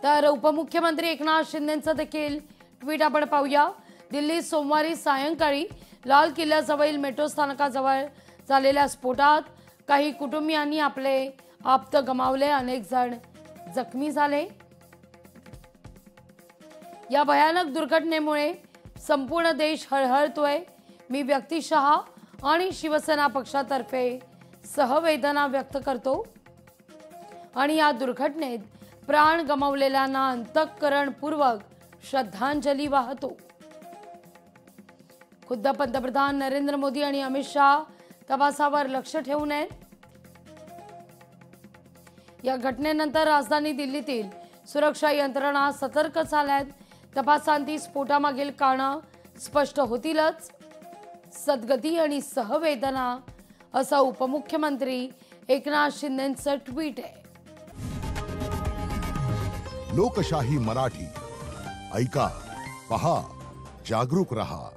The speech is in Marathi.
तर उपमुख्यमंत्री एकनाथ शिंदेंचं देखील ट्विट आपण पाहूया। दिल्लीत सोमवारी सायंकाळी लाल किल्ल्याजवळील मेट्रो स्थानकाजवळ झालेल्या स्फोटात काही कुटुंबियांनी आपले आप्त गमावले, अनेक जण जखमी झाले। या भयानक दुर्घटनेमुळे संपूर्ण देश हळहळतोय। मी व्यक्तिशः आणि शिवसेना पक्षातर्फे सहवेदना व्यक्त करतो आणि या दुर्घटनेत प्राण गमावलेल्यांना अंतःकरणपूर्वक श्रद्धांजली वाहतो। खुद्द पंतप्रधान नरेंद्र मोदी आणि अमित शाह तपासावर लक्ष ठेवून आहेत। या घटनेनंतर राजधानी दिल्लीतील सुरक्षा यंत्रणा सतर्क झाल्यात। तपासांती स्फोटामागील कारणं स्पष्ट होतीलच। सद्गती आणि सहवेदना असं उपमुख्यमंत्री एकनाथ शिंदेंचं ट्विट आहे। लोकशाही मराठी ऐका, पहा, जागरूक रहा।